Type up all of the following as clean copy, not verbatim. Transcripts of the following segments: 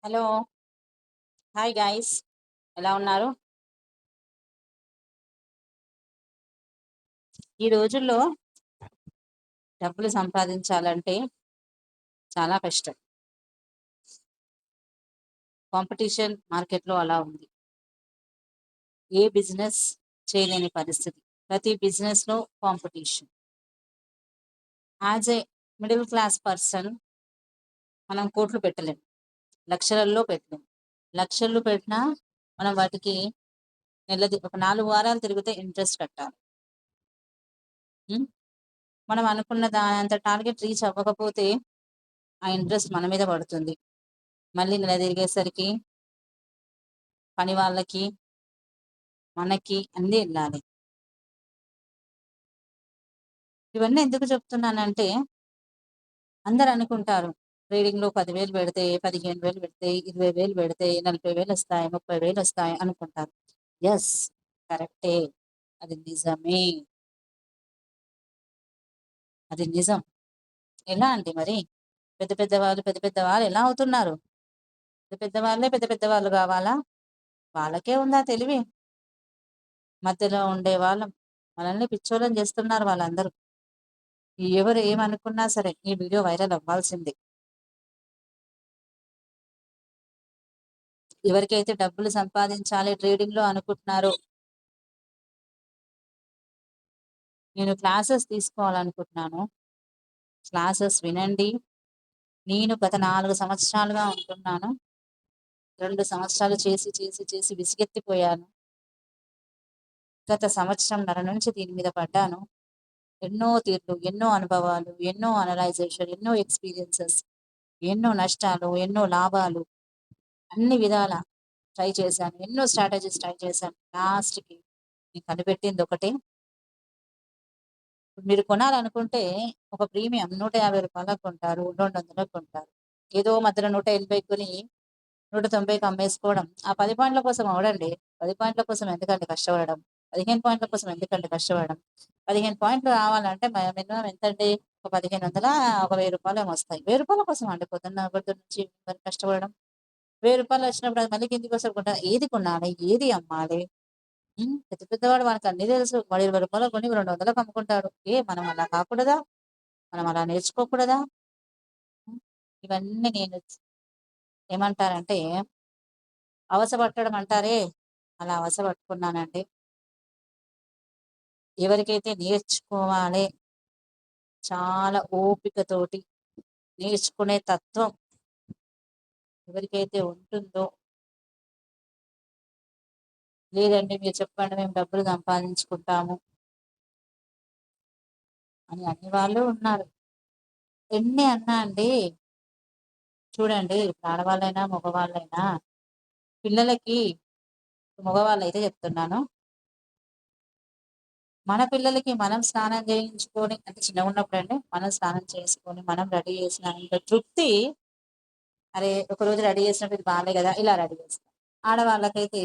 Hello. Hi guys. ఎలా ఉన్నారు? ఈ రోజుల్లో డబ్బులు సంపాదించాలంటే చాలా కష్టం. కాంపిటీషన్ మార్కెట్లో అలా ఉంది. ఏ బిజినెస్ చేయలేని పరిస్థితి. ప్రతి బిజినెస్లో competition. As a middle class person మనం కోట్లు పెట్టలేం, లక్షలలో పెట్టలేం. లక్షలు పెట్టినా మనం వాటికి నెలది ఒక 4 వారాలు తిరిగితే ఇంట్రెస్ట్ కట్టాలి. ఉం? మనం అనుకున్న దానంత టార్గెట్ రీచ్ అవ్వకపోతే ఆ ఇంట్రెస్ట్ మన మీద పడుతుంది. మళ్ళీ నెల తిరిగేసరికి పని వాళ్ళకి మనకి అన్నీ వెళ్ళాలి. ఇవన్నీ ఎందుకు చెప్తున్నానంటే, అందరు అనుకుంటారు ట్రేడింగ్లో 10,000 పెడితే, 15,000 పెడితే, 20,000 పెడితే 40,000 వస్తాయి, 30,000 వస్తాయి అనుకుంటారు. ఎస్, కరెక్టే, అది నిజమే, అది నిజం. ఎలా అంటే మరి పెద్ద పెద్ద వాళ్ళు ఎలా అవుతున్నారు? పెద్ద పెద్ద వాళ్ళు కావాలా? వాళ్ళకే ఉందా తెలివి? మధ్యలో ఉండే వాళ్ళం మనల్ని పిచ్చోళ్ళని చేస్తున్నారు వాళ్ళందరూ. ఎవరు ఏమనుకున్నా సరే ఈ వీడియో వైరల్ అవ్వాల్సిందే. ఎవరికైతే డబ్బులు సంపాదించాలి ట్రేడింగ్ లో అనుకుంటున్నారో, నేను క్లాసెస్ తీసుకోవాలనుకుంటున్నాను. క్లాసెస్ వినండి. నేను గత 4 సంవత్సరాలుగా ఉంటున్నాను. 2 సంవత్సరాలు చేసి చేసి చేసి విసిగెత్తిపోయాను. గత సంవత్సరంన్నర నుంచి దీని మీద పడ్డాను. ఎన్నో తీర్లు, ఎన్నో అనుభవాలు, ఎన్నో అనలైజేషన్, ఎన్నో ఎక్స్పీరియన్సెస్, ఎన్నో నష్టాలు, ఎన్నో లాభాలు, అన్ని విధాల ట్రై చేశాను. ఎన్నో స్ట్రాటజీస్ ట్రై చేశాను. లాస్ట్కి నేను కనిపెట్టింది ఒకటే. మీరు కొనాలనుకుంటే ఒక ప్రీమియం ₹150 కొంటారు, 200 కొంటారు. ఏదో మధ్యలో 180 కొని 190కి అమ్మేసుకోవడం. ఆ 10 పాయింట్ల కోసం అవడండి. 10 పాయింట్ల కోసం ఎందుకంటే కష్టపడడం? 15 పాయింట్ల కోసం ఎందుకంటే కష్టపడడం? 15 పాయింట్లు రావాలంటే మినిమం ఎంతండి? ఒక 1500, ఒక ₹1000 ఏమో వస్తాయి. ₹1000 కోసం అండి పొద్దున్న నుంచి మరి కష్టపడడం. ₹1000 వచ్చినప్పుడు అది మళ్ళీ కిందికి వస్తారు. ఏది కొనాలి? ఏది అమ్మాలి? పెద్ద పెద్దవాడు వానికి అన్నీ తెలుసు. వాడు ₹20 కొని 200కి అమ్ముకుంటాడు. మనం అలా కాకూడదా? మనం అలా నేర్చుకోకూడదా? ఉమ్, ఇవన్నీ నేను ఏమంటారంటే అవసపట్టడం అంటారే, అలా అవసపట్టుకున్నానండి. ఎవరికైతే నేర్చుకోవాలి, చాలా ఓపికతోటి నేర్చుకునే తత్వం ఎవరికైతే ఉంటుందో, లేదండి మీరు చెప్పండి మేము డబ్బులు సంపాదించుకుంటాము అని అన్ని వాళ్ళు ఉన్నారు. ఎన్ని అన్నా అండి, చూడండి, ఆడవాళ్ళైనా మగవాళ్ళైనా పిల్లలకి, మగవాళ్ళు అయితే చెప్తున్నాను, మన పిల్లలకి మనం స్నానం చేయించుకొని, అంటే చిన్నగా ఉన్నప్పుడు అండి మనం స్నానం చేసుకొని మనం రెడీ చేసినంత తృప్తి, అరే ఒకరోజు రెడీ చేసినప్పుడు ఇది బాగాలే కదా ఇలా రెడీ చేస్తాం. ఆడవాళ్ళకైతే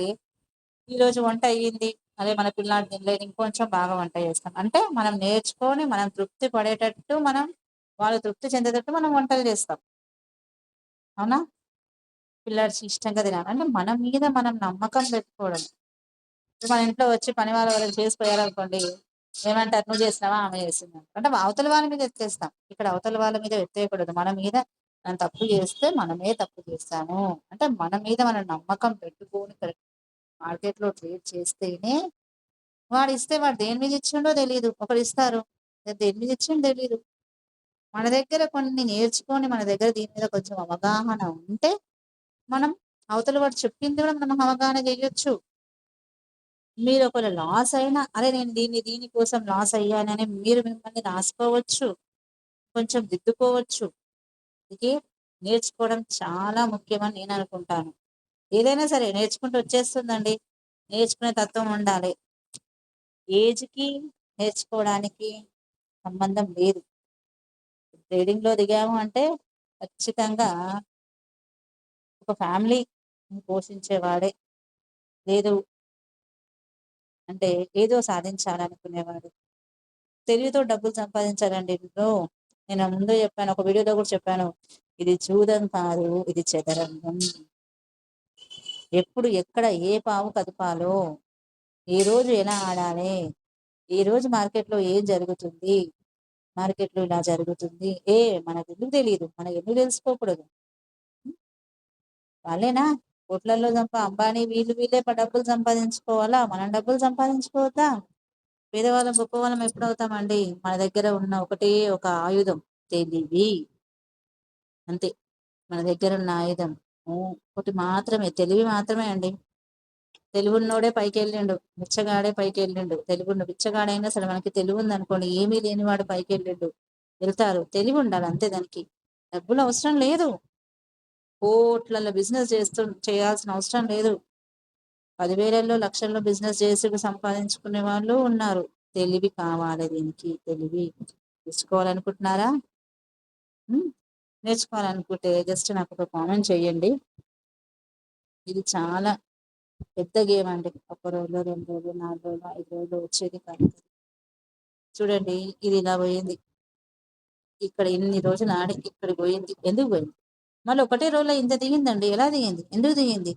ఈరోజు వంట అయ్యింది, అదే మన పిల్లాడు తినలేదు, ఇంకొంచెం బాగా వంట చేస్తాం. అంటే మనం నేర్చుకొని మనం తృప్తి పడేటట్టు, వాళ్ళు తృప్తి చెందేటట్టు మనం వంటలు చేస్తాం. అవునా? పిల్లాడు ఇష్టంగా తినాలి అంటే మన మీద మనం నమ్మకం పెట్టుకోవడం. మన ఇంట్లో వచ్చి పని వాళ్ళకి చేసిపోయారనుకోండి, ఏమంటారు? నువ్వు చేసినావా, ఆమె చేసిందా అంటే అవతల వాళ్ళ మీద ఎత్తేస్తాం. ఇక్కడ అవతల వాళ్ళ మీద ఎత్తేయకూడదు. మన మీద మనం తప్పు చేస్తే మనమే తప్పు చేస్తాము అంటే మన మీద మనం నమ్మకం పెట్టుకొని మార్కెట్లో ట్రేడ్ చేస్తేనే, వాడు దేని మీద ఇచ్చిండో తెలియదు, ఒకరు ఇస్తారు, దేని మీద ఇచ్చిండో తెలియదు. మన దగ్గర కొన్ని నేర్చుకొని మన దగ్గర దీని మీద కొంచెం అవగాహన ఉంటే మనం అవతల వాడు చెప్పింది కూడా మనం అవగాహన చేయొచ్చు. మీరు ఒకవేళ లాస్ అయినా, అరే నేను దీనికోసం లాస్ అయ్యానని మీరు మిమ్మల్ని రాసుకోవచ్చు, కొంచెం దిద్దుకోవచ్చు. ఇది నేర్చుకోవడం చాలా ముఖ్యమని నేను అనుకుంటాను. ఏదైనా సరే నేర్చుకుంటూ వచ్చేస్తుందండి. నేర్చుకునే తత్వం ఉండాలి. ఏజ్కి నేర్చుకోవడానికి సంబంధం లేదు. ట్రేడింగ్లో దిగాము అంటే ఖచ్చితంగా ఒక ఫ్యామిలీ పోషించేవాడే, లేదు అంటే ఏదో సాధించాలనుకునేవాడు, తెలివితో డబ్బులు సంపాదించాలండి. నేను ముందు చెప్పాను, ఒక వీడియోలో కూడా చెప్పాను, ఇది జూదం కాదు, ఇది చదరంగం. ఎప్పుడు ఎక్కడ ఏ పావు కదపాలో, ఏ రోజు ఎలా ఆడాలి, ఈ రోజు మార్కెట్లో ఏం జరుగుతుంది, మార్కెట్లో ఇలా జరుగుతుంది, మనకు ఎందుకు తెలియదు, మనకు ఎందుకు తెలుసుకోకూడదు? వాళ్ళేనా కోట్లలో అంబానీ వీళ్ళే డబ్బులు సంపాదించుకోవాలా, మనం డబ్బులు సంపాదించుకోవద్దా? పేదవాళ్ళం గొప్పవాళ్ళం ఎప్పుడవుతామండి? మన దగ్గర ఉన్న ఒకటే ఒక ఆయుధం తెలివి, అంతే. మన దగ్గర ఉన్న ఆయుధం ఒకటి మాత్రమే, తెలివి మాత్రమే అండి. తెలుగున్నోడే పైకి వెళ్ళిండు, బిచ్చగాడే పైకి వెళ్ళిండు. తెలుగున్న బిచ్చగాడైనా సరే మనకి తెలివి ఉంది అనుకోండి, ఏమీ లేనివాడు పైకి వెళ్ళిండు, వెళ్తారు. తెలివి ఉండాలి అంతే. దానికి డబ్బులు అవసరం లేదు, కోట్లలో బిజినెస్ చేయాల్సిన అవసరం లేదు. 10,000లో లక్షల్లో బిజినెస్ చేసి సంపాదించుకునే వాళ్ళు ఉన్నారు. తెలివి కావాలి దీనికి, తెలివి. నేర్చుకోవాలనుకుంటున్నారా? నేర్చుకోవాలనుకుంటే జస్ట్ నాకు ఒక కామెంట్ చేయండి. ఇది చాలా పెద్ద గేమ్ అండి. 1 రోజు, 2 రోజులు, 4 రోజులు, 5 రోజులు వచ్చేది కాదు. చూడండి, ఇది ఇలా పోయింది, ఇక్కడ ఇన్ని రోజులు ఆడి ఇక్కడికి పోయింది. ఎందుకు పోయింది? మళ్ళీ ఒకటే రోజులో ఇంత దిగిందండి. ఎలా దిగింది? ఎందుకు దిగింది?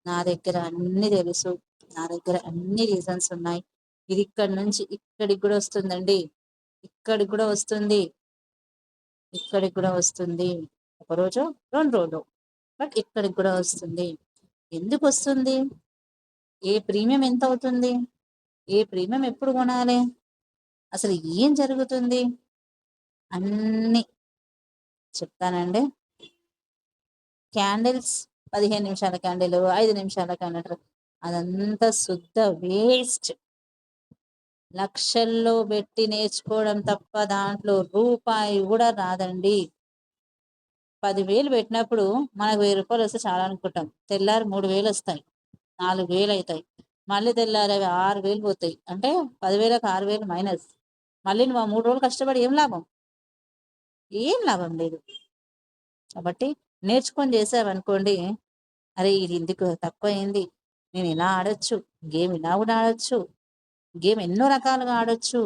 నా దగ్గర అన్ని తెలుసు, నా దగ్గర అన్ని రీజన్స్ ఉన్నాయి. ఇది ఇక్కడి నుంచి ఇక్కడికి కూడా వస్తుందండి, ఇక్కడికి కూడా వస్తుంది, ఇక్కడికి కూడా వస్తుంది. 1 రోజు, 2 రోజులు, బట్ ఇక్కడికి కూడా వస్తుంది. ఎందుకు వస్తుంది? ఏ ప్రీమియం ఎంత అవుతుంది? ఏ ప్రీమియం ఎప్పుడు కొనాలి? అసలు ఏం జరుగుతుంది? అన్ని చెప్తానండి. క్యాండిల్స్ 15 నిమిషాల క్యాండిల్, 5 నిమిషాల క్యాండిల్, అదంతా శుద్ధ వేస్ట్. లక్షల్లో పెట్టి నేర్చుకోవడం తప్ప దాంట్లో రూపాయి కూడా రాదండి. 10,000 పెట్టినప్పుడు మనకు 1,000 వస్తే చాలా అనుకుంటాం. తెల్లారి 3,000 వస్తాయి, 4,000 అవుతాయి. మళ్ళీ తెల్లారి 6,000 పోతాయి. అంటే 10,000కు 6,000 మైనస్. మళ్ళీ నువ్వు 3 రోజులు కష్టపడి ఏం లాభం? ఏం లాభం లేదు. కాబట్టి నేర్చుకొని చేసావనుకోండి, అరే ఇది ఎందుకు తక్కువైంది, నేను ఇలా ఆడొచ్చు, గేమ్ ఇలా కూడా ఆడొచ్చు, గేమ్ ఎన్నో రకాలుగా ఆడొచ్చు,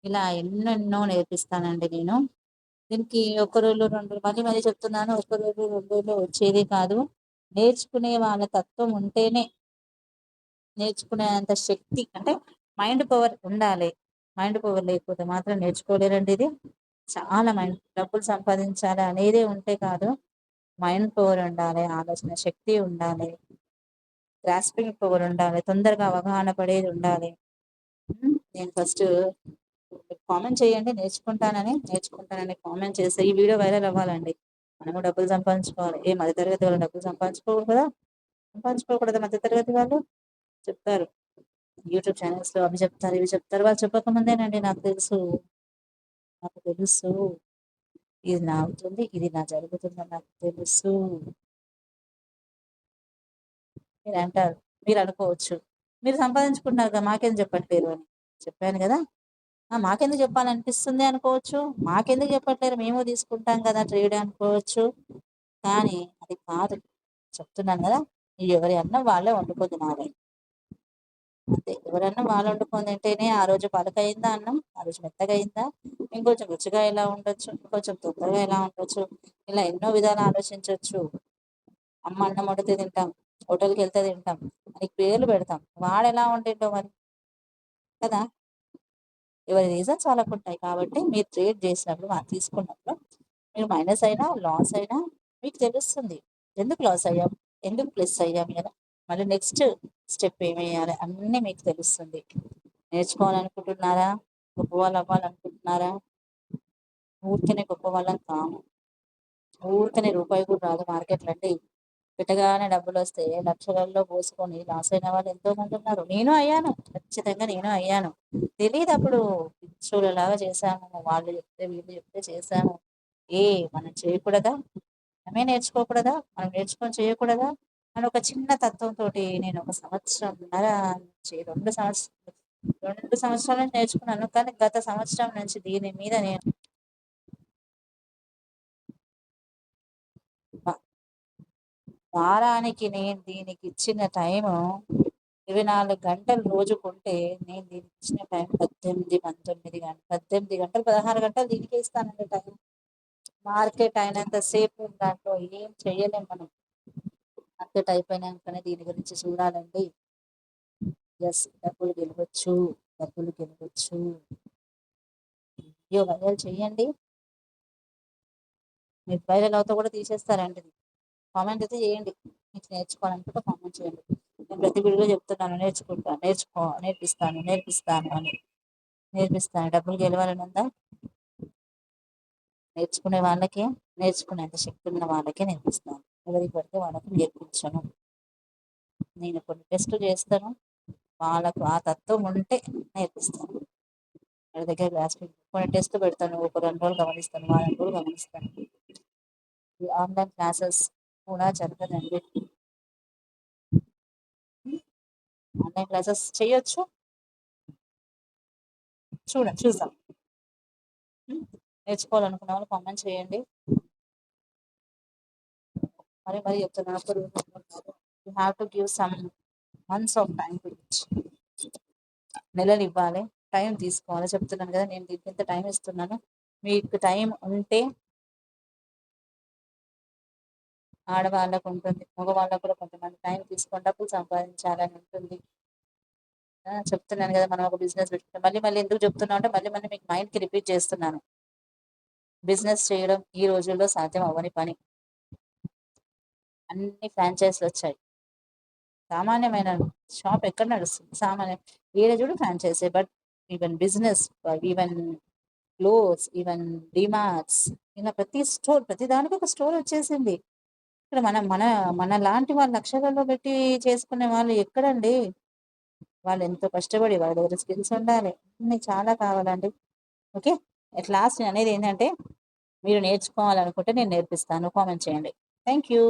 ఇలా ఎన్నెన్నో నేర్పిస్తానండి నేను. దీనికి 1 రోజు, 2 రోజులు, మళ్ళీ చెప్తున్నాను, 1 రోజు, 2 రోజులు వచ్చేది కాదు. నేర్చుకునే వాళ్ళ తత్వం ఉంటేనే, నేర్చుకునేంత శక్తి, అంటే మైండ్ పవర్ ఉండాలి. మైండ్ పవర్ లేకపోతే మాత్రం నేర్చుకోలేరండి. ఇది చాలా డబ్బులు సంపాదించాలి అనేదే ఉంటే కాదు, మైండ్ పవర్ ఉండాలి, ఆలోచన శక్తి ఉండాలి, గ్రాస్పింగ్ పవర్ ఉండాలి, తొందరగా అవగాహన పడేది ఉండాలి. నేను ఫస్ట్ కామెంట్ చేయండి, నేర్చుకుంటానని కామెంట్ చేస్తే ఈ వీడియో వైరల్ అవ్వాలండి. మనము డబ్బులు సంపాదించుకోవాలి. మధ్యతరగతి వాళ్ళు డబ్బులు సంపాదించుకోకూడదా? మధ్యతరగతి వాళ్ళు చెప్తారు యూట్యూబ్ ఛానల్స్ లో, అవి చెప్తారు, ఇవి చెప్తారు. వాళ్ళు చెప్పకముందేనండి నాకు తెలుసు, ఇది నా అవుతుంది, ఇది నా జరుగుతుందని నాకు తెలుసు. మీరు అంటారు, మీరు అనుకోవచ్చు, మీరు సంపాదించుకుంటున్నారు కదా, మాకెందుకు చెప్పట్లేరు అని. చెప్పాను కదా, మాకెందుకు చెప్పాలనిపిస్తుంది అనుకోవచ్చు, మాకెందుకు చెప్పట్లేరు, మేము తీసుకుంటాం కదా ట్రేడ్ అనుకోవచ్చు. కానీ అది కాదు, చెప్తున్నాను కదా, ఎవరి అన్నం వాళ్ళే వండుకొని తినాలి. అంతే, ఎవరన్నా వాళ్ళు వండుకొని తింటేనే ఆ రోజు పలకయిందా అన్నం, ఆ రోజు మెత్తగా అయిందా, ఇంకొంచెం రుచిగా ఎలా ఉండొచ్చు, ఇంకొంచెం తొందరగా ఎలా ఉండొచ్చు, ఇలా ఎన్నో విధాలు ఆలోచించవచ్చు. అమ్మ అన్నం వండితే తింటాం, హోటల్కి వెళ్తే తింటాం, మనకి పేర్లు పెడతాం, వాడు ఎలా వండిండో మరి కదా. ఎవరి రీజన్స్ వాళ్ళకు ఉంటాయి. కాబట్టి మీరు ట్రేడ్ చేసినప్పుడు, తీసుకున్నప్పుడు, మీరు మైనస్ అయినా లాస్ అయినా మీకు తెలుస్తుంది, ఎందుకు లాస్ అయ్యాం, ఎందుకు ప్లస్ అయ్యాం కదా. మళ్ళీ నెక్స్ట్ స్టెప్ ఏమేయాలి అన్నీ మీకు తెలుస్తుంది. నేర్చుకోవాలనుకుంటున్నారా? గొప్ప వాళ్ళు అవ్వాలనుకుంటున్నారా? ఊరికనే గొప్ప వాళ్ళని కాము, ఊరికనే రూపాయి కూడా రాదు మార్కెట్లు అంటే. పెట్టగానే డబ్బులు వస్తే లక్షలలో పోసుకొని లాస్ అయిన వాళ్ళు ఎంతో మంది ఉన్నారు. నేను అయ్యాను, ఖచ్చితంగా నేను అయ్యాను. తెలియదు అప్పుడు, పిచ్చోళ్ళలాగా చేశాము, వాళ్ళు చెప్తే వీళ్ళు చెప్తే చేశాము. మనం చేయకూడదా? మనమే నేర్చుకోకూడదా? మనం నేర్చుకొని చేయకూడదా అని ఒక చిన్న తత్వంతో నేను 1 సంవత్సరంన్నర నుంచి 2 సంవత్సరాల నుంచి నేర్చుకున్నాను. కానీ గత సంవత్సరం నుంచి దీని మీద నేను వారానికి నేను దీనికి ఇచ్చిన టైము 24 గంటలు రోజుకుంటే, నేను దీనికి ఇచ్చిన టైం 18, 19 గంటలు, 18 గంటలు, 16 గంటలు దీనికే ఇస్తానండి టైం. మార్కెట్ అయినంత సేపు దాంట్లో ఏం చెయ్యలేం మనం. మార్కెట్ అయిపోయినాకనే దీని గురించి చూడాలండి. ఎస్, డబ్బులు గెలవచ్చు, డబ్బులు గెలవచ్చు. వైరల్ చెయ్యండి. మీరు వైరల్ అవుతా కూడా తీసేస్తారండి. కామెంట్ అయితే చేయండి. మీకు నేర్చుకోవాలనుకుంటే కామెంట్ చేయండి. నేను ప్రతి వీడియోలో చెప్తున్నాను, నేర్పిస్తాను నేర్పిస్తాను. డబ్బులు గెలవాలని ఉందా? నేర్చుకునే వాళ్ళకే, నేర్చుకునేంత శక్తి ఉన్న వాళ్ళకే నేర్పిస్తాను. ఎవరికి పడితే వాళ్ళకి నేర్పించను. నేను కొన్ని టెస్టులు చేస్తాను, వాళ్ళకు ఆ తత్వం ఉంటే నేర్పిస్తాను. వాళ్ళ దగ్గర క్లాస్ కొన్ని టెస్ట్ పెడతాను, ఒక 2 రోజులు గమనిస్తాను, వారం రోజులు గమనిస్తాను. ఈ ఆన్లైన్ క్లాసెస్ కూడా జరగదండి. ఆన్లైన్ క్లాసెస్ చేయొచ్చు, చూద్దాం. నేర్చుకోవాలనుకున్న వాళ్ళు కామెంట్ చేయండి. మరి చెప్తున్నాను, you have to give some months of time to ఇచ్. నెలలు ఇవ్వాలి, టైం తీసుకోవాలి. చెప్తున్నాను కదా, నేను దీనికి ఎంత టైం ఇస్తున్నాను. మీకు టైం ఉంటే ఆడవాళ్ళకు ఉంటుంది, మగవాళ్ళకు కూడా కొంతమంది టైం తీసుకొని డబ్బులు సంపాదించాలని ఉంటుంది. చెప్తున్నాను కదా, మనం ఒక బిజినెస్ పెట్టుకుంటాం. మళ్ళీ ఎందుకు చెప్తున్నా అంటే మళ్ళీ మీకు మైండ్కి రిపీట్ చేస్తున్నాను. బిజినెస్ చేయడం ఈ రోజుల్లో సాధ్యం అవ్వని పని. అన్ని ఫ్రాంచైజీలు వచ్చాయి. సామాన్యమైన షాప్ ఎక్కడ నడుస్తుంది? ఏడ చూడు franchisee. But even business, even clothes, even DMarts, ఇలా ప్రతి దానికి ఒక స్టోర్ వచ్చేసింది. ఇక్కడ మన లాంటి వాళ్ళు లక్షలలో పెట్టి చేసుకునే వాళ్ళు ఎక్కడండి? వాళ్ళు ఎంతో కష్టపడి, వాళ్ళ దగ్గర స్కిల్స్ ఉండాలి, అన్ని చాలా కావాలండి. ఓకే, అట్ లాస్ట్ అనేది ఏంటంటే, మీరు నేర్చుకోవాలనుకుంటే నేను నేర్పిస్తాను. కామెంట్ చేయండి. Thank you.